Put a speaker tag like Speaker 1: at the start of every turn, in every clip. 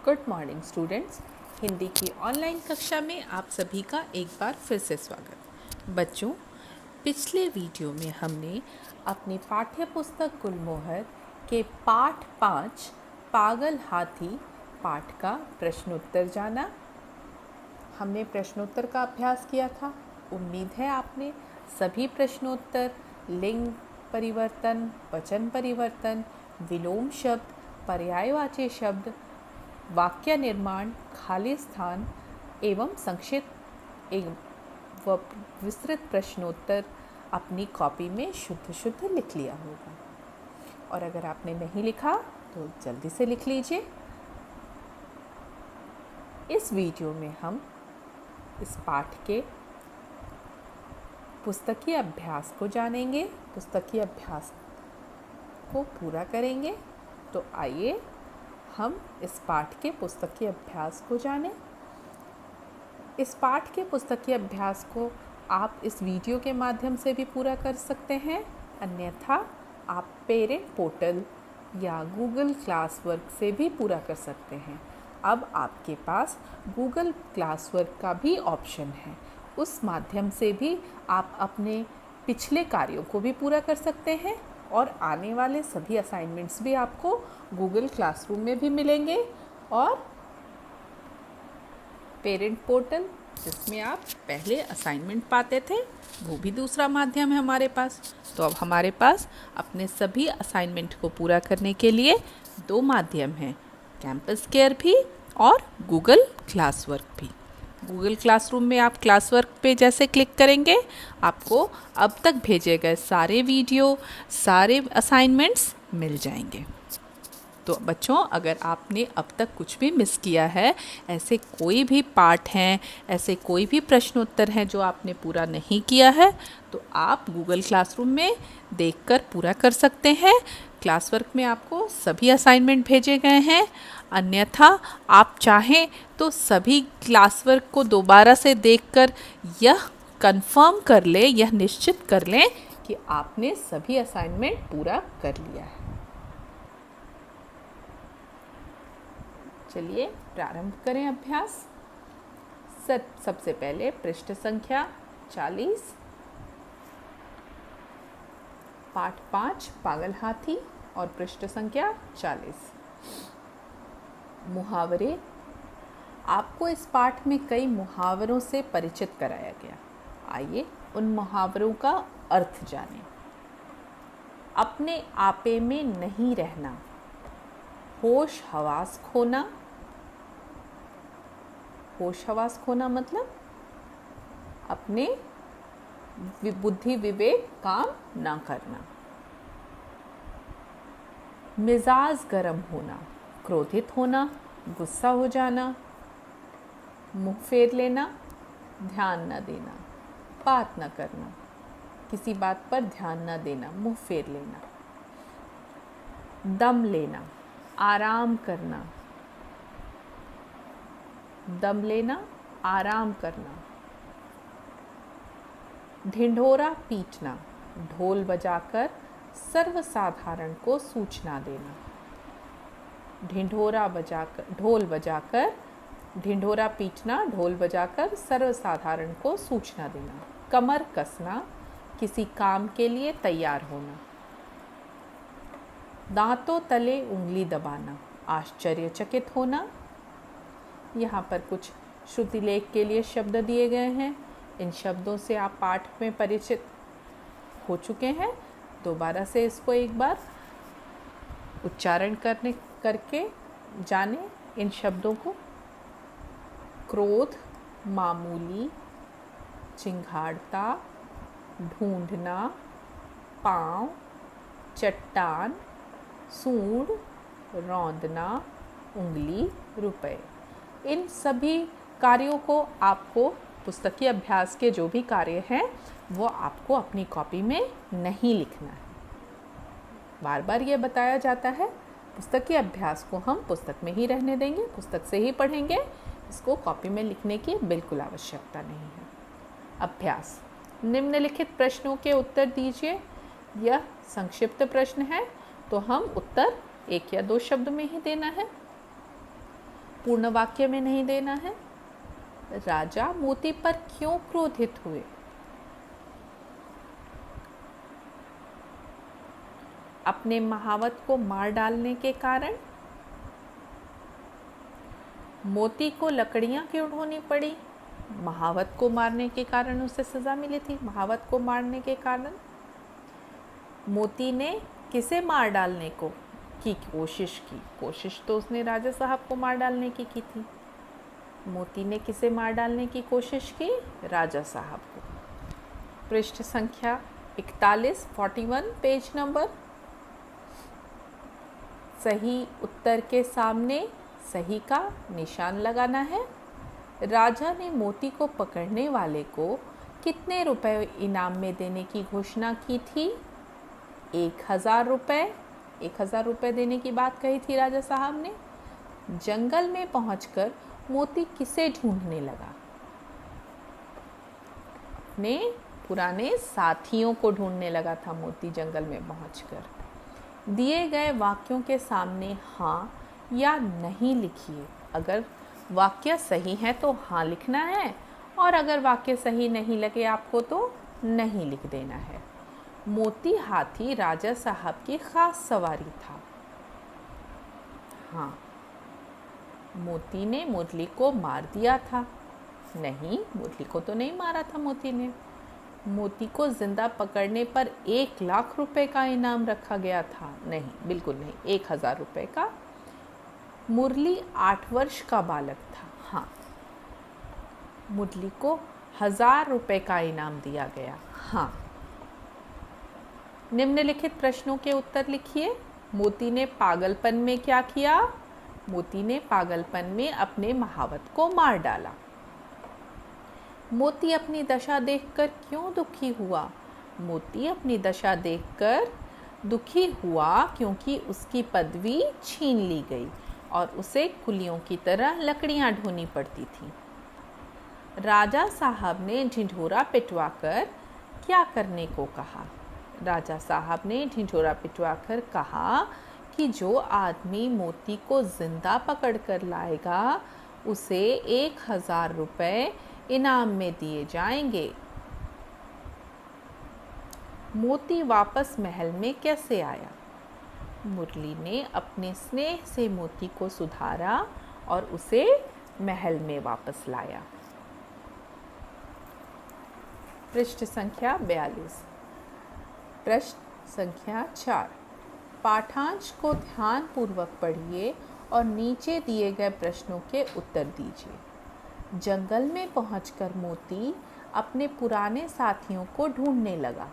Speaker 1: Good morning students. Hindi की online कक्षा में आप सभी का एक बार फिर से स्वागत। बच्चों, पिछले वीडियो में हमने अपनी पाठ्य पुस्तक गुलमोहर के पाठ 5 पागल हाथी पाठ का प्रश्नोत्तर जाना। हमने प्रश्नोत्तर का अभ्यास किया था। उम्मीद है आपने सभी प्रश्नोत्तर लिंग परिवर्तन, वचन परिवर्तन, विलोम शब्द, पर्यायवाची शब्द, वाक्य निर्माण, खाली स्थान एवं संक्षिप्त एवं विस्तृत प्रश्नोत्तर अपनी कॉपी में शुद्ध शुद्ध लिख लिया होगा। और अगर आपने नहीं लिखा तो जल्दी से लिख लीजिए। इस वीडियो में हम इस पाठ के पुस्तकीय अभ्यास को जानेंगे, पुस्तकीय अभ्यास को पूरा करेंगे। तो आइए हम इस पाठ के पुस्तकीय अभ्यास को जानें। इस पाठ के पुस्तकीय अभ्यास को आप इस वीडियो के माध्यम से भी पूरा कर सकते हैं, अन्यथा आप पेरेंट पोर्टल या गूगल क्लासवर्क से भी पूरा कर सकते हैं। अब आपके पास गूगल क्लासवर्क का भी ऑप्शन है, उस माध्यम से भी आप अपने पिछले कार्यों को भी पूरा कर सकते हैं और आने वाले सभी असाइनमेंट्स भी आपको गूगल क्लासरूम में भी मिलेंगे। और पेरेंट पोर्टल, जिसमें आप पहले असाइनमेंट पाते थे, वो भी दूसरा माध्यम है हमारे पास। तो अब हमारे पास अपने सभी असाइनमेंट को पूरा करने के लिए दो माध्यम हैं, कैंपस केयर भी और गूगल क्लासवर्क भी। गूगल क्लासरूम में आप क्लासवर्क पे जैसे क्लिक करेंगे, आपको अब तक भेजे गए सारे वीडियो, सारे असाइनमेंट्स मिल जाएंगे। तो बच्चों, अगर आपने अब तक कुछ भी मिस किया है, ऐसे कोई भी पाठ हैं, ऐसे कोई भी प्रश्नोत्तर हैं जो आपने पूरा नहीं किया है, तो आप गूगल क्लासरूम में देखकर पूरा कर सकते हैं। क्लासवर्क में आपको सभी असाइनमेंट भेजे गए हैं, अन्यथा आप चाहें तो सभी क्लासवर्क को दोबारा से देखकर यह कंफर्म कर लें, यह निश्चित कर लें कि आपने सभी असाइनमेंट पूरा कर लिया है। चलिए प्रारंभ करें अभ्यास। सबसे पहले पृष्ठ संख्या 40, पाठ 5 पागल हाथी और पृष्ठ संख्या 40। मुहावरे। आपको इस पाठ में कई मुहावरों से परिचित कराया गया। आइए उन मुहावरों का अर्थ जानें। अपने आपे में नहीं रहना, होश हवास खोना। होश हवास खोना मतलब अपने बुद्धि विवेक काम ना करना। मिजाज गर्म होना, क्रोधित होना, गुस्सा हो जाना। मुंह फेर लेना, ध्यान न देना, बात न करना, किसी बात पर ध्यान न देना, मुंह फेर लेना। दम लेना, आराम करना। दम लेना, आराम करना। ढिंढोरा पीटना, ढोल बजाकर सर्वसाधारण को सूचना देना। ढिंढोरा पीटना, ढोल बजाकर सर्वसाधारण को सूचना देना। कमर कसना, किसी काम के लिए तैयार होना। दांतों तले उंगली दबाना, आश्चर्यचकित होना। यहाँ पर कुछ श्रुति लेख के लिए शब्द दिए गए हैं। इन शब्दों से आप पाठ में परिचित हो चुके हैं। दोबारा से इसको एक बार उच्चारण करके जानें इन शब्दों को। क्रोध, मामूली, चिंघाड़ता, ढूंढना, पाँव, चट्टान, सूंड, रौंदना, उंगली, रुपए। इन सभी कार्यों को आपको पुस्तकीय अभ्यास के जो भी कार्य हैं वो आपको अपनी कॉपी में नहीं लिखना है। बार बार ये बताया जाता है, पुस्तकीय अभ्यास को हम पुस्तक में ही रहने देंगे, पुस्तक से ही पढ़ेंगे। इसको कॉपी में लिखने की बिल्कुल आवश्यकता नहीं है। अभ्यास। निम्नलिखित प्रश्नों के उत्तर दीजिए। यह संक्षिप्त प्रश्न है, तो हम उत्तर 1 या 2 शब्द में ही देना है। पूर्ण वाक्य में नहीं देना है। राजा मोती पर क्यों क्रोधित हुए? अपने महावत को मार डालने के कारण। मोती को लकड़ियां क्यों ढोनी पड़ी? महावत को मारने के कारण उसे सजा मिली थी, महावत को मारने के कारण। मोती ने किसे मार डालने की कोशिश की? कोशिश तो उसने राजा साहब को मार डालने की थी। मोती ने किसे मार डालने की कोशिश की? राजा साहब को। पृष्ठ संख्या 41 पेज नंबर। सही उत्तर के सामने सही का निशान लगाना है। राजा ने मोती को पकड़ने वाले को कितने रुपए इनाम में देने की घोषणा की थी? 1000 रुपये। 1000 रुपये देने की बात कही थी राजा साहब ने। जंगल में पहुंचकर मोती किसे ढूंढने लगा? अपने पुराने साथियों को ढूंढने लगा था मोती जंगल में पहुंचकर। दिए गए वाक्यों के सामने हाँ या नहीं लिखिए। अगर वाक्य सही है तो हाँ लिखना है, और अगर वाक्य सही नहीं लगे आपको तो नहीं लिख देना है। मोती हाथी राजा साहब की खास सवारी था। हाँ, मोती ने मुरली को मार दिया था। नहीं, मुरली को तो नहीं मारा था मोती ने। मोती को जिंदा पकड़ने पर 1 लाख रुपए का इनाम रखा गया था। नहीं, बिल्कुल नहीं, 1000 रुपए का। मुरली 8 वर्ष का बालक था। हाँ, मुरली को 1000 रुपए का इनाम दिया गया। हाँ। निम्नलिखित प्रश्नों के उत्तर लिखिए। मोती ने पागलपन में क्या किया? मोती ने पागलपन में अपने महावत को मार डाला। मोती अपनी दशा देखकर क्यों दुखी हुआ? मोती अपनी दशा देखकर दुखी हुआ क्योंकि उसकी पदवी छीन ली गई और उसे कुलियों की तरह लकड़ियां ढोनी पड़ती थीं। राजा साहब ने ढिंढोरा पिटवाकर क्या करने को कहा? राजा साहब ने ढिंढोरा पिटवाकर कहा कि जो आदमी मोती को जिंदा पकड़कर लाएगा उसे 1000 रुपये इनाम में दिए जाएंगे। मोती वापस महल में कैसे आया? मुरली ने अपने स्नेह से मोती को सुधारा और उसे महल में वापस लाया। पृष्ठ संख्या 42। प्रश्न संख्या 4। पाठांश को ध्यान पूर्वक पढ़िए और नीचे दिए गए प्रश्नों के उत्तर दीजिए। जंगल में पहुंचकर मोती अपने पुराने साथियों को ढूंढने लगा,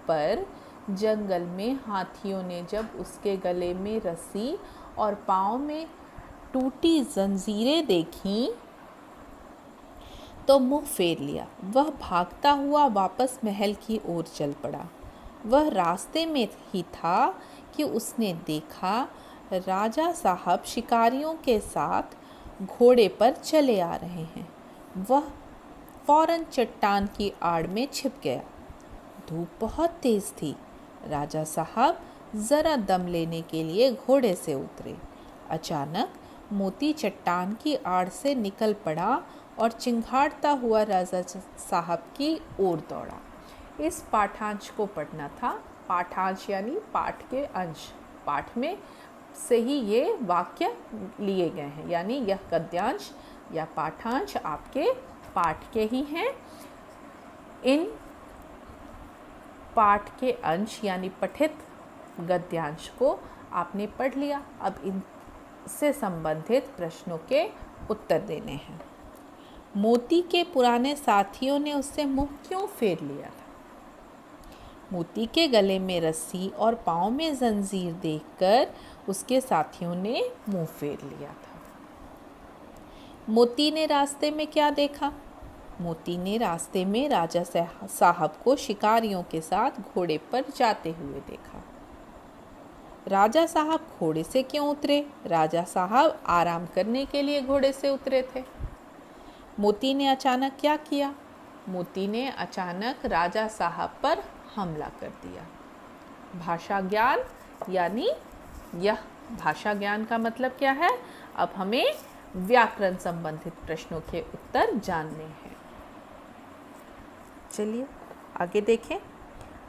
Speaker 1: पर जंगल में हाथियों ने जब उसके गले में रस्सी और पाँव में टूटी जंजीरें देखीं तो मुंह फेर लिया। वह भागता हुआ वापस महल की ओर चल पड़ा। वह रास्ते में ही था कि उसने देखा राजा साहब शिकारियों के साथ घोड़े पर चले आ रहे हैं। वह फौरन चट्टान की आड़ में छिप गया। धूप बहुत तेज थी। राजा साहब जरा दम लेने के लिए घोड़े से उतरे। अचानक मोती चट्टान की आड़ से निकल पड़ा और चिंघाड़ता हुआ राजा साहब की ओर दौड़ा। इस पाठांश को पढ़ना था। पाठांश यानी पाठ के अंश। पाठ में से ही ये वाक्य लिए गए हैं, यानी यह गद्यांश या पाठांश आपके पाठ के ही हैं। इन पाठ के अंश यानी पठित गद्यांश को आपने पढ़ लिया। अब इनसे संबंधित प्रश्नों के उत्तर देने हैं। मोती के पुराने साथियों ने उससे मुंह क्यों फेर लिया था? मोती के गले में रस्सी और पाँव में जंजीर देखकर उसके साथियों ने मुंह फेर लिया था। मोती ने रास्ते में क्या देखा? मोती ने रास्ते में राजा साहब को शिकारियों के साथ घोड़े पर जाते हुए देखा। राजा साहब घोड़े से क्यों उतरे? राजा साहब आराम करने के लिए घोड़े से उतरे थे। मोती ने अचानक क्या किया? मोती ने अचानक राजा साहब पर हमला कर दिया। भाषा ज्ञान यानी यह भाषा ज्ञान का मतलब क्या है? अब हमें व्याकरण संबंधित प्रश्नों के उत्तर जानने हैं। चलिए आगे देखें।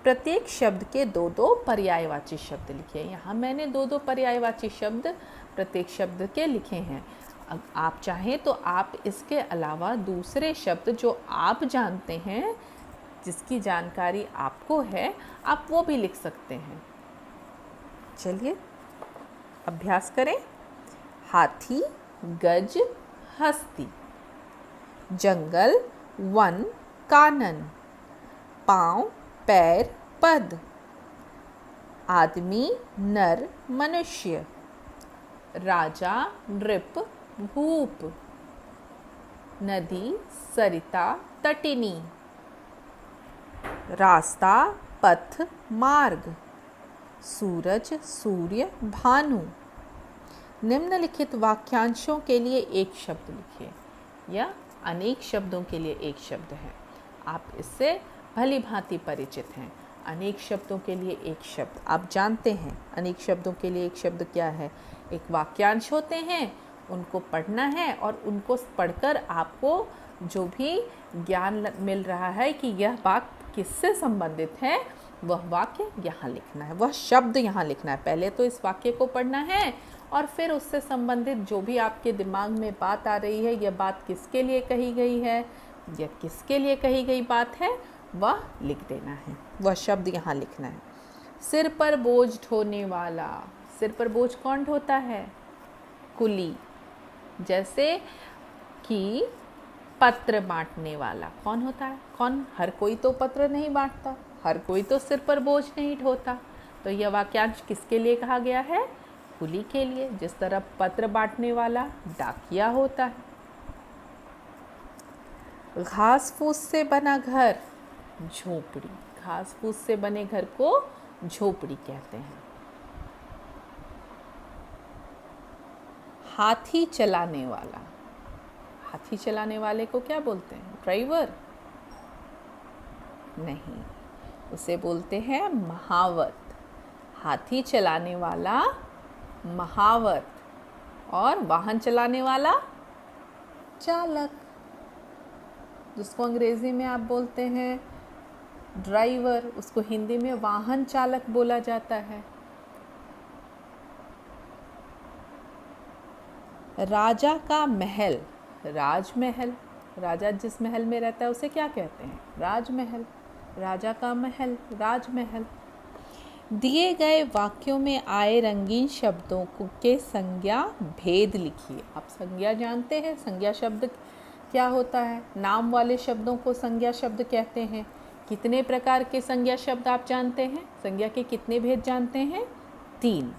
Speaker 1: प्रत्येक शब्द के दो दो पर्यायवाची शब्द लिखे। यहाँ मैंने दो दो पर्यायवाची शब्द प्रत्येक शब्द के लिखे हैं। आप चाहें तो आप इसके अलावा दूसरे शब्द जो आप जानते हैं, जिसकी जानकारी आपको है, आप वो भी लिख सकते हैं। चलिए अभ्यास करें। हाथी, गज, हस्ती। जंगल, वन, कानन। पाँव, पैर, पद। आदमी, नर, मनुष्य। राजा, नृप, भूप। नदी, सरिता, तटिनी। रास्ता, पथ, मार्ग। सूरज, सूर्य, भानु। निम्नलिखित वाक्यांशों के लिए एक शब्द लिखिए, या अनेक शब्दों के लिए एक शब्द है। आप इससे भली भांति परिचित हैं। अनेक शब्दों के लिए एक शब्द आप जानते हैं। अनेक शब्दों के लिए एक शब्द क्या है? एक वाक्यांश होते हैं, उनको पढ़ना है और उनको पढ़कर आपको जो भी ज्ञान मिल रहा है कि यह वाक्य किससे संबंधित है, वह वाक्य यहाँ लिखना है, वह शब्द यहाँ लिखना है। पहले तो इस वाक्य को पढ़ना है और फिर उससे संबंधित जो भी आपके दिमाग में बात आ रही है, यह बात किसके लिए कही गई है, यह किसके लिए कही गई बात है, वह लिख देना है, वह शब्द यहाँ लिखना है। सिर पर बोझ ढोने वाला। सिर पर बोझ कौन ढोता है? कुली। जैसे कि पत्र बांटने वाला कौन होता है? कौन? हर कोई तो पत्र नहीं बांटता, हर कोई तो सिर पर बोझ नहीं ढोता। तो यह वाक्यांश किसके लिए कहा गया है? कुली के लिए। जिस तरह पत्र बांटने वाला डाकिया होता है। घास फूस से बना घर, झोपड़ी। घास फूस से बने घर को झोपड़ी कहते हैं। हाथी चलाने वाला। हाथी चलाने वाले को क्या बोलते हैं? ड्राइवर? नहीं, उसे बोलते हैं महावत। हाथी चलाने वाला महावत, और वाहन चलाने वाला चालक, जिसको अंग्रेजी में आप बोलते हैं ड्राइवर, उसको हिंदी में वाहन चालक बोला जाता है। राजा का महल, राजमहल। राजा जिस महल में रहता है उसे क्या कहते हैं? राजमहल। राजा का महल, राजमहल। दिए गए वाक्यों में आए रंगीन शब्दों के संज्ञा भेद लिखिए। आप संज्ञा जानते हैं? संज्ञा शब्द क्या होता है? नाम वाले शब्दों को संज्ञा शब्द कहते हैं। कितने प्रकार के संज्ञा शब्द आप जानते हैं? संज्ञा के कितने भेद जानते हैं? 3।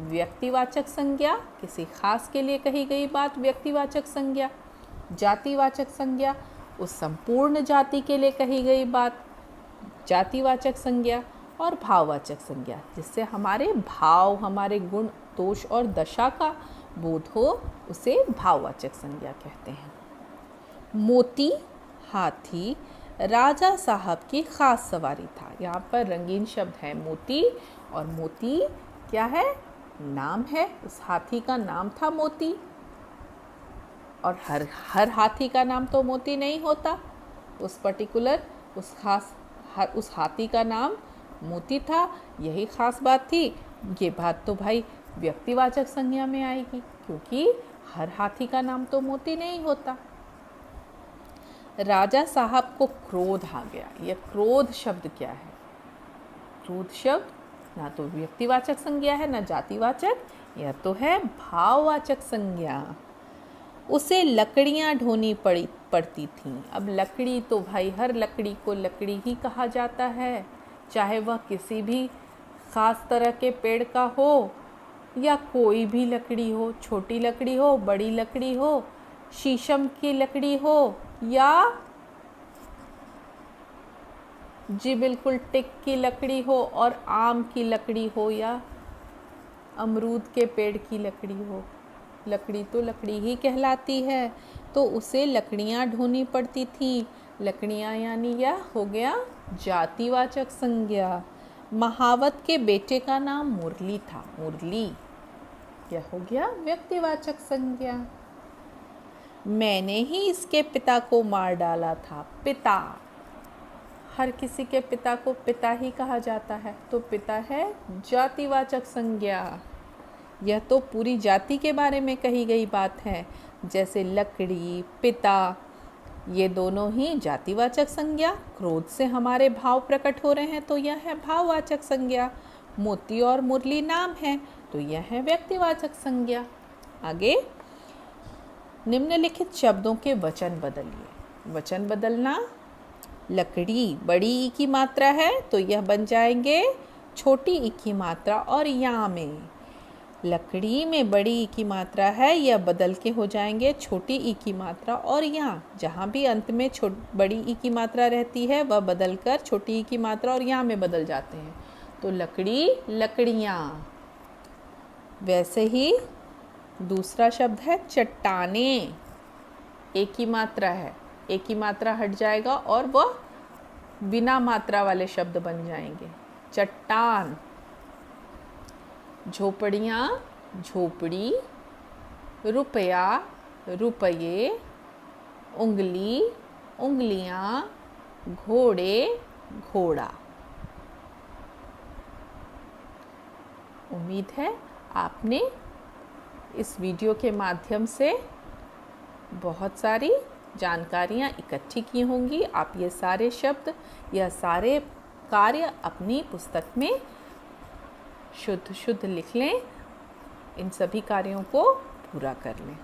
Speaker 1: व्यक्तिवाचक संज्ञा, किसी खास के लिए कही गई बात व्यक्तिवाचक संज्ञा। जातिवाचक संज्ञा, उस संपूर्ण जाति के लिए कही गई बात जातिवाचक संज्ञा। और भाववाचक संज्ञा, जिससे हमारे भाव, हमारे गुण, दोष और दशा का बोध हो, उसे भाववाचक संज्ञा कहते हैं। मोती, हाथी, राजा साहब की खास सवारी था। यहाँ पर रंगीन शब्द है मोती, और मोती क्या है? नाम है। उस हाथी का नाम था मोती, और हर हाथी का नाम तो मोती नहीं होता। उस पर्टिकुलर उस हाथी का नाम मोती था, यही खास बात थी। ये बात तो भाई व्यक्तिवाचक संज्ञा में आएगी, क्योंकि हर हाथी का नाम तो मोती नहीं होता। राजा साहब को क्रोध आ गया। यह क्रोध शब्द क्या है? क्रोध शब्द ना तो व्यक्तिवाचक संज्ञा है, ना जातिवाचक, यह तो है भाववाचक संज्ञा। उसे लकड़ियाँ ढोनी पड़ती थीं। अब लकड़ी तो भाई हर लकड़ी को लकड़ी ही कहा जाता है, चाहे वह किसी भी खास तरह के पेड़ का हो या कोई भी लकड़ी हो, छोटी लकड़ी हो, बड़ी लकड़ी हो, शीशम की लकड़ी हो या जी बिल्कुल टिक की लकड़ी हो, और आम की लकड़ी हो या अमरूद के पेड़ की लकड़ी हो, लकड़ी तो लकड़ी ही कहलाती है। तो उसे लकड़ियाँ ढोनी पड़ती थी। लकड़ियाँ यानी यह हो गया जातिवाचक संज्ञा। महावत के बेटे का नाम मुरली था। मुरली क्या हो गया? व्यक्तिवाचक संज्ञा। मैंने ही इसके पिता को मार डाला था। पिता, हर किसी के पिता को पिता ही कहा जाता है, तो पिता है जातिवाचक संज्ञा। यह तो पूरी जाति के बारे में कही गई बात है। जैसे लकड़ी, पिता, ये दोनों ही जातिवाचक संज्ञा। क्रोध से हमारे भाव प्रकट हो रहे हैं तो यह है भाववाचक संज्ञा। मोती और मुरली नाम है तो यह है व्यक्तिवाचक संज्ञा। आगे, निम्नलिखित शब्दों के वचन बदलिए। वचन बदलना, लकड़ी बड़ी ई की मात्रा है तो यह बन जाएंगे छोटी ई की मात्रा और या में। लकड़ी में बड़ी ई की मात्रा है, यह बदल के हो जाएंगे छोटी ई की मात्रा और या। जहाँ भी अंत में बड़ी ई की मात्रा रहती है वह बदल कर छोटी ई की मात्रा और या में बदल जाते हैं। तो लकड़ी, लकड़ियाँ। वैसे ही दूसरा शब्द है चट्टाने। एक ही मात्रा है, एक ही मात्रा हट जाएगा और वह बिना मात्रा वाले शब्द बन जाएंगे। चट्टान। झोपड़ियाँ, झोपड़ी। रुपया, रुपये। उंगली, उंगलियाँ। घोड़े, घोड़ा। उम्मीद है आपने इस वीडियो के माध्यम से बहुत सारी जानकारियाँ इकट्ठी की होंगी। आप ये सारे शब्द, यह सारे कार्य अपनी पुस्तक में शुद्ध शुद्ध लिख लें। इन सभी कार्यों को पूरा कर लें।